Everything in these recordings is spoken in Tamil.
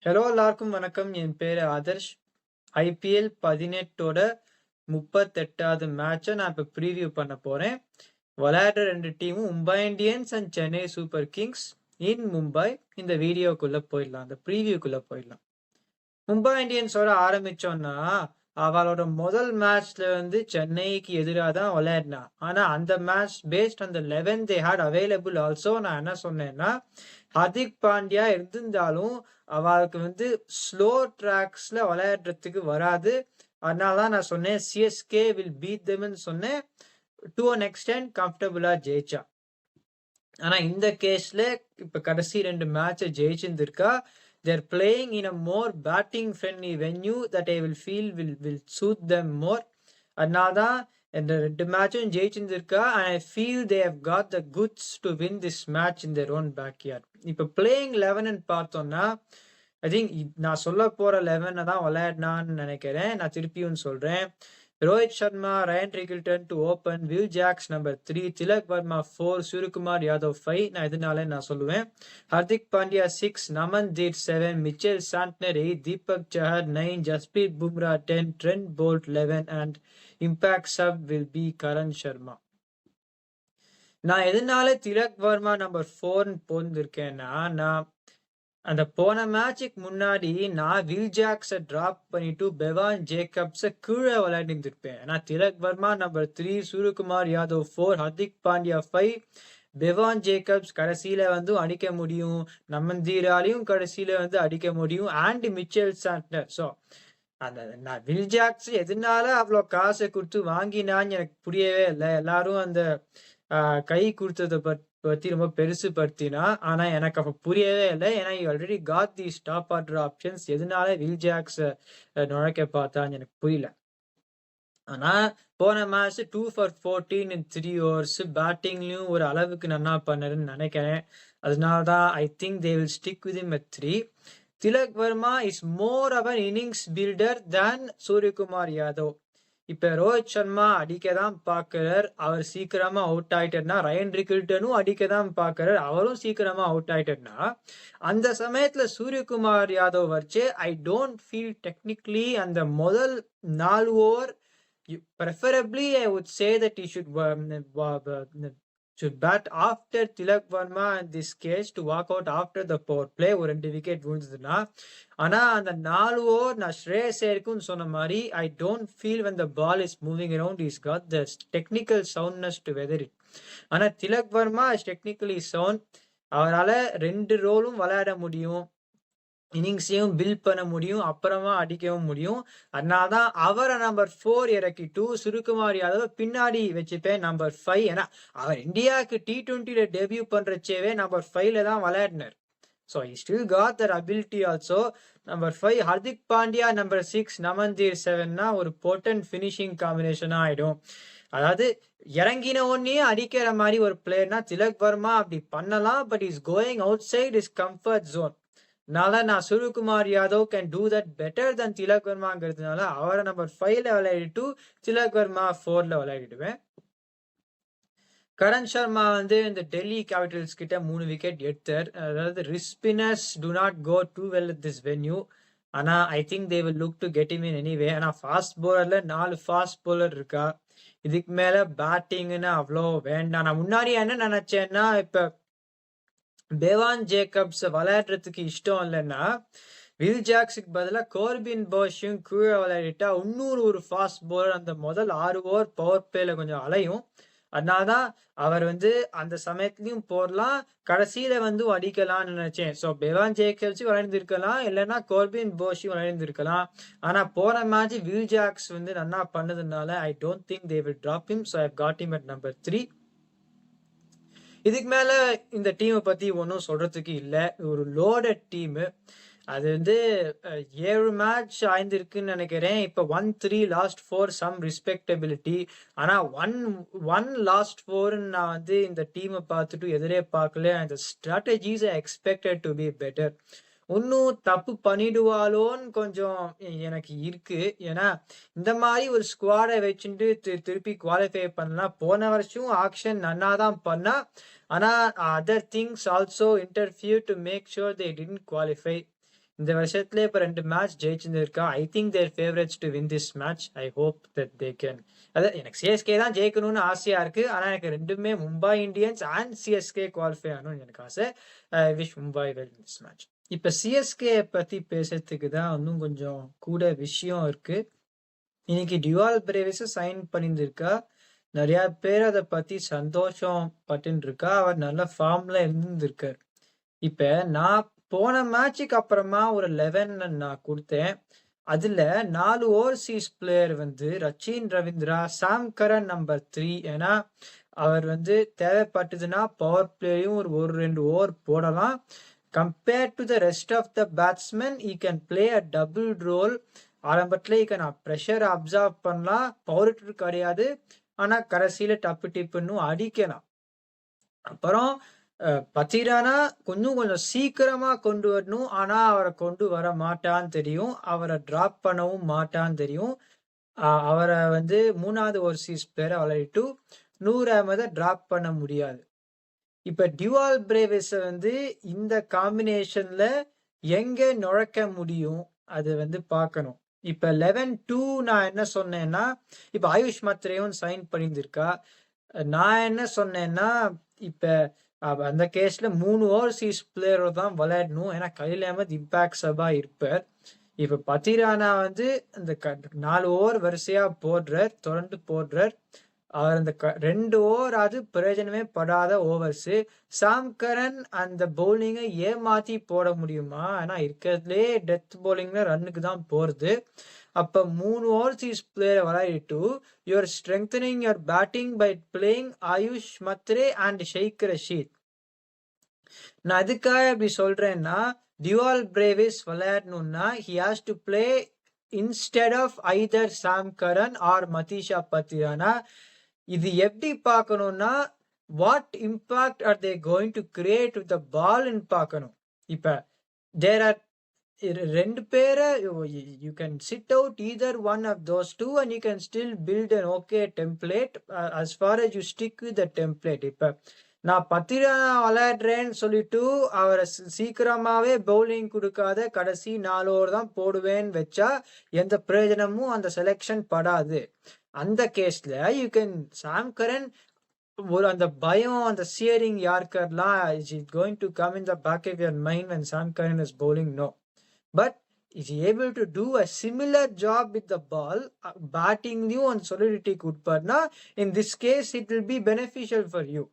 ஹலோ எல்லாருக்கும் வணக்கம். என் பேரு ஆதர்ஷ். ஐபிஎல் 18ஓட 38வது மேட்சை நான் இப்போ ப்ரீவியூ பண்ண போறேன். விளையாடுற ரெண்டு டீமும் Mumbai Indians and Chennai Super Kings in Mumbai. இந்த வீடியோக்குள்ள போயிடலாம், அந்த ப்ரீவியூக்குள்ள போயிடலாம். மும்பை இந்தியன்ஸோட ஆரம்பிச்சோம்னா, அவளோட முதல் மேட்ச்ல வந்து சென்னைக்கு எதிராக தான் விளையாடினா. ஆனா அந்த மேட்ச் பேஸ்ட் அந்த 11 தே ஹேட் அவைலபிள் ஆல்சோ. நான் என்ன சொன்னேன்னா, ஹர்திக் பாண்டியா இருந்திருந்தாலும் அவளுக்கு வந்து ஸ்லோ ட்ராக்ஸ்ல விளையாடுறதுக்கு வராது. அதனால தான் நான் சொன்னேன் சிஎஸ்கே வில் பீட் தெம்னு சொன்னேன். டு அன் எக்ஸ்டென்ட் கம்ஃபர்டபுளா ஜெயிச்சா. ஆனா இந்த கேஸ்ல இப்ப கடைசி 2 மேட்சை ஜெயிச்சிருந்திருக்கா. They're playing in a more batting friendly venue that I will feel will suit them more. அதனால தான் இந்த 2 மேட்சும் ஜெயிச்சிருந்திருக்கா. and I feel they have got the goods to win this match in their own backyard. இப்ப playing 11 பார்த்தோம்னா, ஐ திங்க் நான் சொல்ல போற 11 தான் விளையாடினான்னு நினைக்கிறேன். நான் திருப்பியும் சொல்றேன். Rohit Sharma, Ryan Rickelton to open, Will Jacks number 3, Tilak Varma 4, Suryakumar Yadav 5. நான் இதனால நான் சொல்லுவேன். Hardik Pandya 6, Naman Dhir 7, Mitchell Santner 8, Deepak Chahar 9, Jasprit Bumrah 10, Trent Boult 11 and impact sub will be Karan Sharma. நான் எதனால திலக் வர்மா நம்பர் 4 போந்திருக்கேன்னா, நான் அந்த போன மேட்சுக்கு முன்னாடி நான் வில் ஜாக்ஸை டிராப் பண்ணிட்டு பெவான் ஜேக்கப்ஸை கீழே விளையாடிருந்திருப்பேன். ஏன்னா Tilak Varma number 3, Suryakumar Yadav 4, Hardik Pandya 5, Bevon Jacobs கடைசியில வந்து அடிக்க முடியும், நமந்தீராலையும் கடைசியில வந்து அடிக்க முடியும், அண்ட் மிச்சேல் சாண்ட்னர். ஸோ அந்த நான் வில் ஜாக்ஸ் எதனால அவ்வளோ காசை கொடுத்து வாங்கினான்னு எனக்கு புரியவே இல்லை. எல்லாரும் அந்த கை கொடுத்ததை பத்தி ரொம்ப பெருசு படுத்தினா. ஆனா எனக்கு அப்ப புரியவே இல்லை. ஏன்னா already got the top order options. எதனால வில் ஜாக்ஸ் நுழைக்க பார்த்தான்னு எனக்கு புரியல. ஆனா போன மேட்ச் 2 for 14 in 3 overs பேட்டிங்லயும் ஒரு அளவுக்கு நல்லா பண்ணருன்னு நினைக்கிறேன். அதனாலதான் I think they will stick with him at 3. Tilak Varma is more of an innings builder than Suryakumar Yadav. இப்ப ரோஹித் சர்மா அடிக்க தான் பாக்குறார், அவர் சீக்கிரமா அவுட் ஆயிட்டார்னா, ரயன் ரிகில்டனும் அடிக்க தான் பாக்குறார், அவரும் சீக்கிரமா அவுட் ஆயிட்டார்னா, அந்த சமயத்துல சூரியகுமார் யாதவ் வச்சு ஐ டோன்ட் ஃபீல் டெக்னிக்கலி அந்த முதல் 4 over preferably I would say that he should bat after Tilak Verma in this case to walk out after the power play. ஒரு 2 விக்கெட் விழுந்ததுன்னா. ஆனா அந்த 4 ஓவர் நான் ஸ்ரேயஸ் ஐயருக்குன்னு சொன்ன மாதிரி I don't feel when the ball is moving around he's got the technical soundness to weather it. ஆனா Tilak Verma is technically sound. அவரால 2 ரோலும் விளையாட முடியும், இன்னிங்ஸையும் பில்ட் பண்ண முடியும், அப்புறமா அடிக்கவும் முடியும். அதனாலதான் அவரை நம்பர் 4 இறக்கிட்டு சூரியகுமார் யாதவ் பின்னாடி வச்சுப்பேன் நம்பர் 5. ஏன்னா அவர் இந்தியாவுக்கு T20ல டெபியூ பண்றச்சேவே நம்பர் 5ல தான் விளையாடினார். So he still got that ability also. Number 5 Hardik Pandya, number 6 Naman Dhir 7னா ஒரு போட்டன்ட் ஃபினிஷிங் காம்பினேஷனா ஆயிடும். அதாவது இறங்கின ஒன்னே அடிக்கிற மாதிரி ஒரு பிளேயர்னா திலக் வர்மா அப்படி பண்ணலாம். But is going outside is comfort zone. நான் Suryakumar Yadav can do that better than Tilak வர்மாங்கிறதுனால அவரை நம்பர் 5ல விளையாடிட்டு திலக் வர்மா 4ல விளையாடிடுவேன். கரண் சர்மா வந்து இந்த டெல்லி கேபிட்டல்ஸ் கிட்ட 3 விக்கெட் எடுத்தார். அதாவது wrist spinners do not go too well at this venue. ஆனா I think they will look to get him in anyway. ஆனா ஃபாஸ்ட் போலர்ல 4 ஃபாஸ்ட் போலர் இருக்கா. இதுக்கு மேல பேட்டிங்னு அவ்வளோ வேண்டாம். நான் முன்னாடி என்ன நினைச்சேன்னா, இப்ப பெவான் ஜேக்கப்ஸ் விளையாடுறதுக்கு இஷ்டம் இல்லைன்னா வில் ஜாக்ஸுக்கு பதிலாக கோர்பின் போஷும் கீழே விளையாடிட்டா இன்னொரு ஒரு ஃபாஸ்ட் போலர் அந்த முதல் 6 ஓவர் பவர் பிளேல கொஞ்சம் அலையும். அதனாலதான் அவர் வந்து அந்த சமயத்துலயும் போடலாம், கடைசியில வந்து அடிக்கலாம்னு நினைச்சேன். ஸோ பெவான் ஜேக்கப்ஸ் விளையாண்டிருக்கலாம், இல்லைன்னா கோர்பின் போஷும் விளையாண்டிருக்கலாம். ஆனா போன மேட்ச் வில் ஜாக்ஸ் வந்து நல்லா பண்ணதுனால ஐ don't think they will drop him. So I got him at number 3. இதுக்கு மேல இந்த டீமை பத்தி ஒன்றும் சொல்றதுக்கு இல்லை. ஒரு லோடட் டீம். அது வந்து 7 மேட்ச் ஆயிருக்குன்னு நினைக்கிறேன். இப்ப 1-3 லாஸ்ட் 4 சம் ரெஸ்பெக்டபிலிட்டி. ஆனா 1 லாஸ்ட் 4 நான் வந்து இந்த டீமை பார்த்துட்டு எதிரே பார்க்கல. அந்த strategies I expected to be better. இன்னும் தப்பு பண்ணிடுவாளோன்னு கொஞ்சம் எனக்கு இருக்கு. ஏன்னா இந்த மாதிரி ஒரு ஸ்குவாடை வச்சுட்டு திருப்பி குவாலிஃபை பண்ணலாம். போன வருஷம் ஆக்ஷன் நல்லா தான் பண்ணா. ஆனா other things also interfere to make sure they didn't qualify. இந்த வருஷத்துல இப்ப 2 மேட்ச் ஜெயிச்சிருந்திருக்கா. I think they're favourites to win this match. I hope that they can. அதான் எனக்கு சிஎஸ்கே தான் ஜெயிக்கணும்னு ஆசையா இருக்கு. ஆனா எனக்கு ரெண்டுமே Mumbai Indians and CSK qualify ஆகணும்னு எனக்கு ஆசை. I wish Mumbai well in this match. இப்ப சிஎஸ்கே பத்தி பேசுறதுக்கு தான் இன்னும் கொஞ்சம் கூட விஷயம் இருக்கு. இன்னைக்கு டியூவால் பிரேவிஸ் சைன் பண்ணியிருந்திருக்கா. நிறைய பேர் அதை பத்தி சந்தோஷம் பட்டுன்னு இருக்கா. அவர் நல்ல ஃபார்ம்ல இருந்திருக்காரு. இப்ப நான் போன மேட்சுக்கு அப்புறமா ஒரு 11 நான் கொடுத்தேன். அதுல 4 ஓவர்சீஸ் பிளேயர் வந்து ரச்சின் ரவீந்திரா, சாம் கரன் நம்பர் 3. ஏன்னா அவர் வந்து தேவைப்பட்டதுன்னா பவர் பிளேயும் ஒரு 2 ஓவர் போடலாம். Compared to the rest of the batsmen he can play a double role. ஆரம்பத்துல ஈ கேன் ப்ரெஷர் அப்சர்வ் பண்ணலாம். பவர் கிடையாது, ஆனா கடைசியில டப்பு டிப்புன்னு அடிக்கலாம். அப்புறம் பத்திரானா கொஞ்சம் சீக்கிரமா கொண்டு வரணும். ஆனா அவரை கொண்டு வர மாட்டான்னு தெரியும். அவரை டிராப் பண்ணவும் மாட்டான்னு தெரியும். அவரை வந்து 3வது ஓவர்சீஸ் பிளேயரை விளையாடிட்டு நூர் அஹமதை டிராப் பண்ண முடியாது. இப்ப டியூவால் பிரேவிஸ் வந்து இந்த காம்பினேஷன்ல எங்க நுழைக்க முடியும் அது வந்து பார்க்கணும். இப்ப 11-2 நான் என்ன சொன்னேன்னா, இப்ப ஆயுஷ் மத்ரேயும் சைன் பண்ணியிருந்திருக்கா. நான் என்ன சொன்னேன்னா, இப்ப அந்த கேஸ்ல 3 ஓவர்சீஸ் பிளேயரோ தான் விளையாடணும். ஏன்னா கலீல் அஹமத் இம்பாக்ட் சபா இருப்பார். இப்ப பத்திரானா வந்து இந்த 4 ஓவர் வரிசையா போடுறார், தொடர்ந்து போடுறார். அவர் அந்த 2 ஓவர் அது பிரயோஜனமே படாத ஓவர்ஸ். சாம் கரன் அந்த பவுலிங்கை ஏமாத்தி போட முடியுமா? ஆனா இருக்கிறதுலே டெத் பவுலிங்ல ரன்னுக்கு தான் போறது. அப்ப 3 ஓவர்சீஸ் பிளேயரை விளையாடிட்டு you're strengthening your batting by playing Ayush Mhatre and Shaik Rasheed. நான் அதுக்காக இப்படி சொல்றேன்னா, டியூவால் பிரேவிஸ் விளையாடணும்னா he has to play instead of either Sam Curran or Matheesha Pathirana. இது எப்படி பார்க்கணும்னா, what impact are they going to create with the பால்னு பார்க்கணும். இப்ப தேர் ஆர் 2 பேரை you can sit out either one of those 2 and you can still build an okay template as far as you stick with the template. இப்ப நான் பத்திரானா விளையாடுறேன்னு சொல்லிட்டு அவரை சீக்கிரமாவே பவுலிங் கொடுக்காத கடைசி 4 ஓவர் தான் போடுவேன்னு வச்சா எந்த பிரயோஜனமும் அந்த செலெக்ஷன் படாது. அந்த கேஸ்ல யூ கேன் சாம் கரன் ஒரு அந்த பயம், அந்த சியரிங் யார்க்கர்லாம் is it going to come in the back of your mind when Sam Curran is bowling? No. But is he able to do a similar job with the ball? Batting you on solidity கொடுப்பார்னா in this case it will be beneficial for you.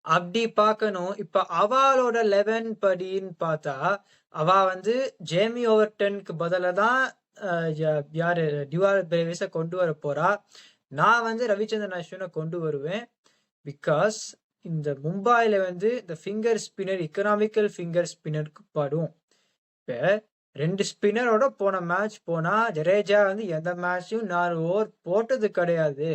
அப்படி பார்க்கணும். இப்ப அவளோட 11 படின்னு பார்த்தா அவ வந்து ஜேமி ஓவர்டனுக்கு பதிலா தான் யாரு டியூவால் பிரேவிஸை கொண்டு வர போறா. நான் வந்து ரவிச்சந்திரன் அஸ்வினை கொண்டு வருவேன். பிகாஸ் இந்த மும்பைல வந்து இந்த ஃபிங்கர் ஸ்பின்னர் எக்கனாமிக்கல் ஃபிங்கர் ஸ்பின்னருக்கு படும். இப்ப 2 ஸ்பின்னரோட போன மேட்ச் போனா ஜடேஜா வந்து எந்த மேட்சையும் 4 ஓவர் போட்டது கிடையாது.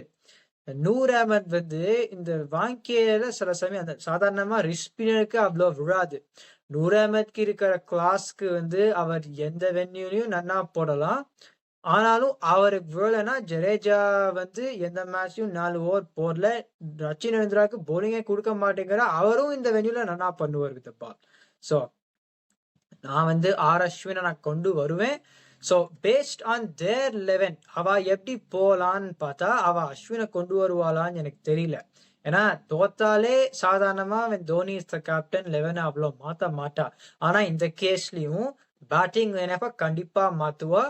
நூர் அஹமத் வந்து இந்த வாங்கியில சில சமயம் அந்த சாதாரணமா ரிஸ்க் ஸ்பின்னருக்கு அவ்வளோ விழாது. நூர் அஹமத்க்கு இருக்கிற கிளாஸ்க்கு வந்து அவர் எந்த வென்யூலையும் நன்னா போடலாம். ஆனாலும் அவருக்கு விழலைன்னா ஜடேஜா வந்து எந்த மேட்சையும் 4 ஓவர் போடல. ரச்சின் ரவீந்திராவுக்கு பவுலிங்கே கொடுக்க மாட்டேங்கிற அவரும் இந்த வென்யூல நன்னா பண்ணுவார் வித் பால். ஸோ நான் வந்து அஸ்வினை நான் கொண்டு வருவேன். ஸோ பேஸ்ட் ஆன் தேர் 11 அவ எப்படி போலான்னு பார்த்தா அவ அஸ்வினை கொண்டு வருவாளான்னு எனக்கு தெரியல. ஏன்னா தோத்தாலே சாதாரணமா தோனி இஸ் த கேப்டன் 11 அவ்வளோ மாத்த மாட்டா. ஆனா இந்த கேஸ்லயும் பேட்டிங் வேணப்ப கண்டிப்பா மாத்துவா.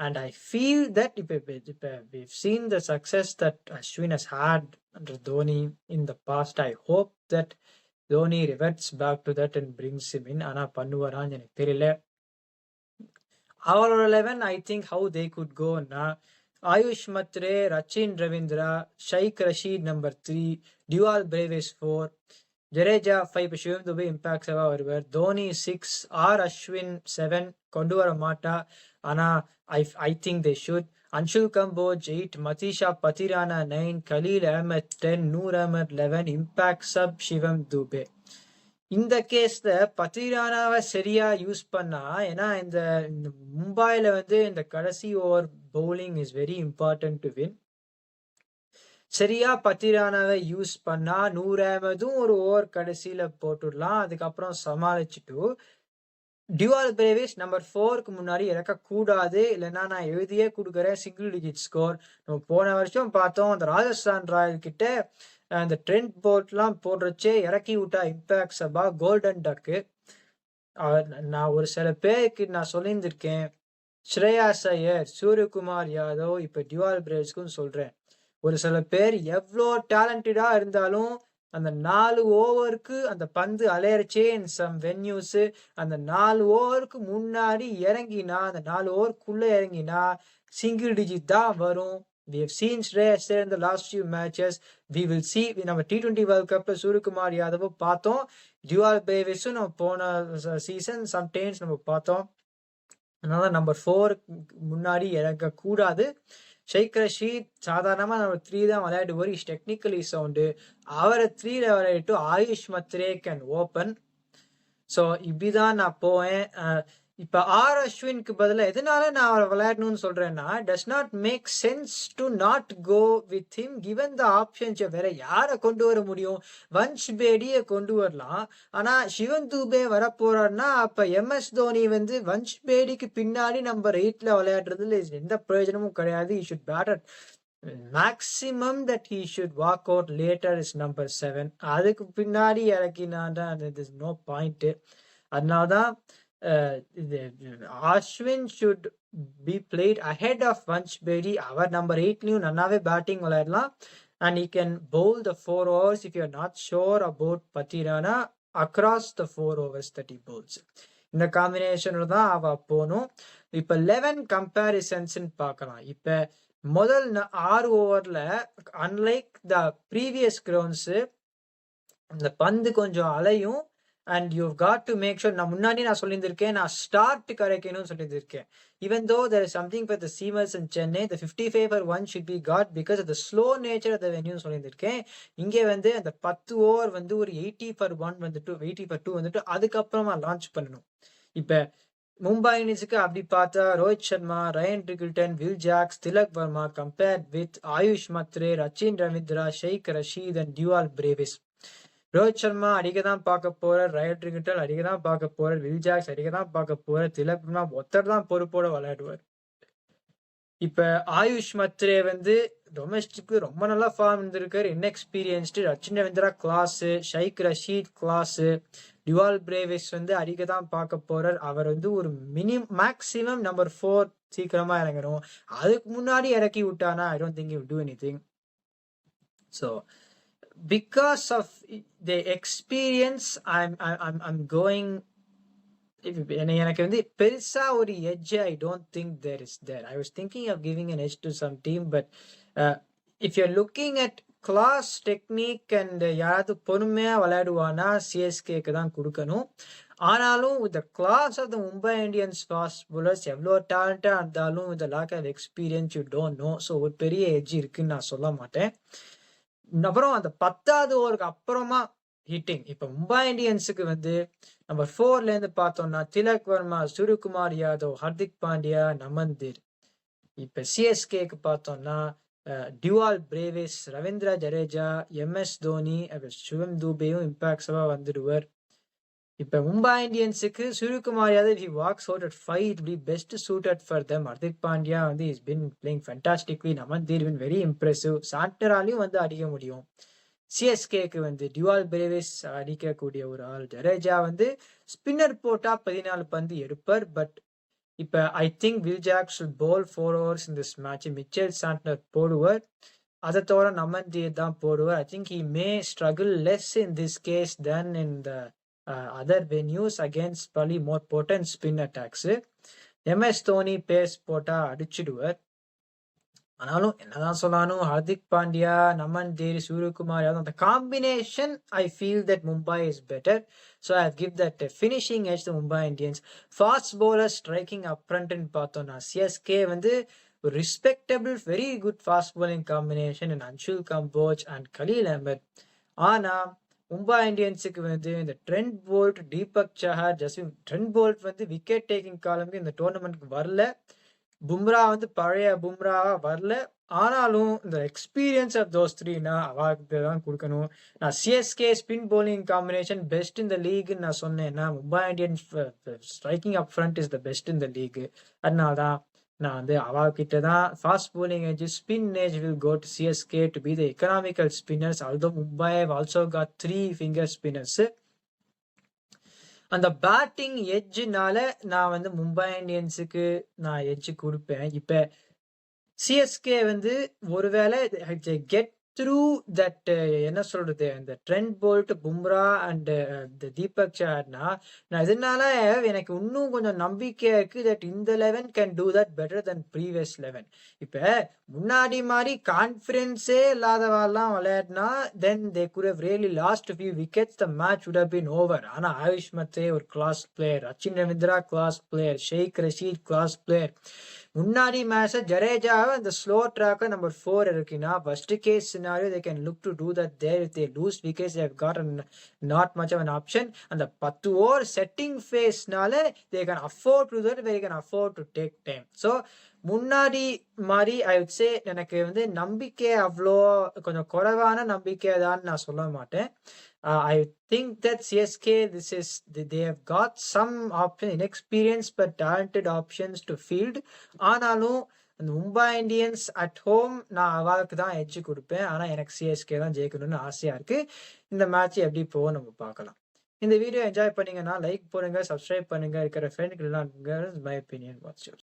And I feel that if we've seen the success that Ashwin has had under Dhoni in the past, I hope that Dhoni reverts back to that and brings him in. ஆனா பண்ணுவாரான்னு எனக்கு தெரியல. அவரோட 11 I think how they could go na Ayush Mhatre, Rachin Ravindra, Shaik Rasheed number 3, Dewald Brevis 4, Jadeja 5, Shivam Dube impact செவா வருவார், தோனி 6, அஸ்வின் 7 கொண்டு வர மாட்டா. ஆனா I think they should. Anshul Kamboj 8, Matisha Patirana 9, Khalil Ahmed 10, Noor Ahmed 11, impact sub Shivam Dube. இந்த கேஸ்ல பத்திரானாவை சரியா யூஸ் பண்ணா, ஏன்னா இந்த மும்பைல வந்து இந்த கடைசி over bowling is very important to win. சரியா பத்திரானாவை யூஸ் பண்ணா நூர் அஹமதும் ஒரு ஓவர் கடைசியில போட்டுடலாம். அதுக்கப்புறம் சமாளிச்சுட்டு டியூவல் பிரேவிஸ் நம்பர் 4க்கு முன்னாடி இறக்கக்கூடாது. இல்லைன்னா நான் எழுதியே கொடுக்குறேன் சிங்கிள் டிஜிட் ஸ்கோர். நம்ம போன வருஷம் பார்த்தோம் அந்த ராஜஸ்தான் ராயல் கிட்ட அந்த ட்ரெண்ட் போர்ட்லாம் போடுறச்சே இறக்கி விட்டா இம்பாக்ட் சபா கோல்டன் டக்கு. நான் ஒரு சில பேருக்கு நான் சொல்லியிருந்திருக்கேன், ஸ்ரேயாஸ் ஐயர், சூரியகுமார் யாதவ், இப்ப டியூவல் பிரேவ்ஸ்க்கும் சொல்றேன். ஒரு சில பேர் எவ்வளோ டேலண்டடா இருந்தாலும் அந்த 4 ஓவருக்கு அந்த பந்து அலையறச்சே இன் சம் வென்யூஸ் அந்த 4 ஓவருக்கு முன்னாடி இறங்கினா, அந்த 4 ஓவருக்குள்ள இறங்கினா சிங்கிள் டிஜிட் தான் வரும். We have seen Shreyas Iyer in the last few matches. We will see நம்ம T20 World Cupல சூரியகுமார் யாதவ் பார்த்தோம். டியூவல் பிரேவிஸும் நம்ம போன சீசன் சம்டைம்ஸ் நம்ம பார்த்தோம். அதனால நம்பர் 4 முன்னாடி இறக்க கூடாது. ஷேக் ரஷீத் சாதாரணமா நம்ம 3 தான் விளையாடுவார். Is technically sound. அவரை 3ல விளையாடிட்டு AYUSH Mhatre can open. So இப்படிதான் நான் போவேன். இப்ப ஆர் அஸ்வினுக்கு பதிலாக எதனால நான் அவரை விளையாடணும்னு சொல்றேன்னா, does not make sense to not go with him given the options. வேற யாரை கொண்டு வர முடியும்? வன்ஷ் பேடியை கொண்டு வரலாம். ஆனா சிவன் தூபே வரப்போறாருன்னா அப்ப MS தோனி வந்து வன்ஷ் பேடிக்கு பின்னாடி நம்பர் 8ல விளையாடுறதுல எந்த பிரயோஜனமும் கிடையாது. he should bat at maximum that he should walk out later is number 7. அதுக்கு பின்னாடி இறக்கினாண்டா there's no point. அதனால்தான் Ashwin should be played ahead of Vansh Bedi. அவர் நம்பர் 8லயும் நல்லாவே பேட்டிங் விளையாடலாம். and he can bowl the 4 overs if you're not sure about Patirana across the 4 overs that he bowls. இந்த காம்பினேஷன்ல தான் அவ போகணும். இப்ப 11 கம்பேரிசன்ஸ் பார்க்கலாம். இப்ப முதல் 6 ஓவர்ல அன்லைக் த ப்ரீவியஸ் கிரவுண்ட்ஸ் இந்த பந்து கொஞ்சம் அலையும். and you've got to make sure, நான் முன்னாடி நான் சொல்லியிருந்திருக்கேன், நான் start கரைக்கணும்னு சொல்லியிருந்திருக்கேன். even though there is something for the seamers in Chennai, the 55/1 should be got because of the slow nature of the venue சொல்லியிருந்திருக்கேன். இங்கே வந்து அந்த 10 ஓவர் வந்து ஒரு 80/1 வந்துட்டு 80/2 வந்துட்டு அதுக்கப்புறமா லான்ச் பண்ணணும். இப்ப மும்பை இந்தியன்ஸுக்கு அப்படி பார்த்தா Rohit Sharma, Ryan Rickelton, Will Jacks, Tilak Varma compared with Ayush Mhatre, Rachin Ravindra, Shaikh Rasheed and Dewald Brevis. Rohit Sharma அடிக்க தான் பார்க்க போறார், ரயன் ரிகில்டன் அடிக்க தான் பார்க்க போறார், வில் ஜாக்ஸ் அடிக்க தான் பார்க்க போறார், திலக் வர்மா ஒருத்தர் தான் பொறுப்போட விளையாடுவார். இப்ப ஆயுஷ் மத்ரே வந்து டொமெஸ்டிக்கு ரொம்ப நல்லா ஃபார்ம் இருந்திருக்காரு, இன்எக்ஸ்பீரியன்ஸ்டு. ரச்சின் ரவீந்திரா கிளாஸ், ஷேக் ரஷீத் கிளாஸ், டியூவல் பிரேவிஸ் வந்து அடிக்க தான் பார்க்க போறார். அவர் வந்து ஒரு மேக்சிமம் நம்பர் 4 சீக்கிரமா இறங்கணும். அதுக்கு முன்னாடி இறக்கி விட்டானா I don't think he will do anything. So because of the experience I'm going. எனக்கு வந்து பெருசா ஒரு edge I don't think there is there. I was thinking of giving an edge to some team, but if you're looking at class technique and யாராவது பொறுமையா விளையாடுவானா சிஎஸ்கேக்கு தான் கொடுக்கணும். ஆனாலும் with the class of the Mumbai Indians fast bowlers எவ்வளோ டேலண்டா இருந்தாலும் with the lack of experience you don't know. So ஒரு பெரிய எட்ஜ் இருக்குன்னு நான் சொல்ல மாட்டேன். அப்புறம் அந்த 10வது ஓவருக்கு அப்புறமா ஹிட்டிங். இப்ப மும்பை இந்தியன்ஸுக்கு வந்து நம்பர் 4ல இருந்து பார்த்தோம்னா திலக் வர்மா, சூரியகுமார் யாதவ், ஹர்திக் பாண்டியா, நமந்தீர். இப்ப சிஎஸ்கேக்கு பார்த்தோம்னா Dewald Brevis, Ravindra Jadeja, MS Dhoni, Shivam தூபேயும் இம்பாக்ட்ஸவா வந்துடுவார். இப்ப Mumbai இந்தியன்ஸுக்கு Suryakumar Yadav he walks out at 5 it will be best suited for them. Hardik Pandya வந்து he's been playing fantastically. நமந்தீர் been very impressive. சாண்டராலையும் வந்து அடிக்க முடியும். சிஎஸ்கேக்கு வந்து டியூவல் பிரேவிஸ் அடிக்கக்கூடிய ஒரு ஆள். ஜடேஜா வந்து ஸ்பின்னர் போட்டா 14 பந்து எடுப்பார். பட் இப்ப I think Will Jacks should bowl 4 overs in this match. Mitchell Santner போடுவார். அதை தவிர நமந்தீர் தான் போடுவார். I think he may struggle less in this case than in the other venues against probably more potent spin attacks. MS Dhoni pace போட்டா அடிச்சிடுவார். ஆனாலும் என்னதான் சொன்னாலும் ஹர்திக் பாண்டியா, நமந்தீர், சூரியகுமார் யாதவ் அந்த combination I feel that Mumbai is better. So I give that finishing edge the Mumbai Indians. Fast bowler striking up ஃப்ரண்ட்னு பார்த்தோம்னா சிஎஸ்கே வந்து ஒரு respectable very good fast bowling combination in Anshul Kamboj and Khaleel Ahmed. ஆனா மும்பை இந்தியன்ஸுக்கு வந்து இந்த ட்ரெண்ட் போல்ட், தீபக் சஹர், ஜஸ்வின். ட்ரெண்ட் போல்ட் வந்து விக்கெட் டேக்கிங் காலமுக்கு இந்த டோர்னமெண்ட்க்கு வரல. பும்ரா வந்து பழைய பும்ராவா வரல. ஆனாலும் இந்த எக்ஸ்பீரியன்ஸ் ஆஃப் தோஸ் 3 நான் அவாக்கு தான் குடுக்கணும். நான் CSK spin bowling combination best in the லீக்ன்னு நான் சொன்னேன்னா, Mumbai Indians striking up front is the best in the league. அதனால தான் நான் வந்து அவாகிட்ட தான் fast bowling edge, spin edge will go to CSK to be the economical spinners. Although Mumbai have also got 3 finger spinners. அந்த பேட்டிங் எட்ஜ்னால நான் வந்து மும்பை இந்தியன்ஸுக்கு நான் எட்ஜ் குடுப்பேன். இப்ப சிஎஸ்கே வந்து ஒருவேளை கெட் த்ரூ தட் என்ன சொல்றது, அந்த Trent Boult, Bumrah and Deepak சஹர்னா, நான் இதனால எனக்கு இன்னும் கொஞ்சம் நம்பிக்கை இருக்கு தட் இந்த 11 can do that better then previous 11. இப்ப முன்னாடி மாதிரி கான்ஃபிடன்ஸே இல்லாதவாள்லாம் விளையாடினா then they could have really lost few wickets, the match would have been over. ஆனா ஆயுஷ் மத்தே ஒரு class player, Rachin Ravindra class player, Shaikh Rasheed class player. முன்னாடி மேட்ச் ஜடேஜாவை அந்த ஸ்லோ ட்ராக்ல நம்பர் 4 இருக்குன்னா, first case scenario they can look to do that there. If they lose wickets, they have got not much of an option. அந்த 10 ஓவர் செட்டிங் ஃபேஸ்னால they can afford to do that, they can afford to take time. So முன்னாடி மாதிரி ஐ வுட் சே எனக்கு வந்து நம்பிக்கை அவ்வளோ கொஞ்சம் குறைவான நம்பிக்கை தான் நான் சொல்ல மாட்டேன். I think that CSK, they have got some option, inexperienced but talented options to field. ஆனாலும் அந்த மும்பை இந்தியன்ஸ் அட் ஹோம் நான் அவாவுக்கு தான் எட்ஜ் கொடுப்பேன். ஆனா எனக்கு சிஎஸ்கே தான் ஜெயிக்கணும்னு ஆசையா இருக்கு. இந்த மேட்ச் எப்படி போகும் நம்ம பார்க்கலாம். இந்த வீடியோ என்ஜாய் பண்ணீங்கன்னா லைக் போடுங்க, சப்ஸ்கிரைப் பண்ணுங்க, இருக்கிற ஃப்ரெண்டுக்கு எல்லாம் மை ஒப்பீனியன் வாட்ச்.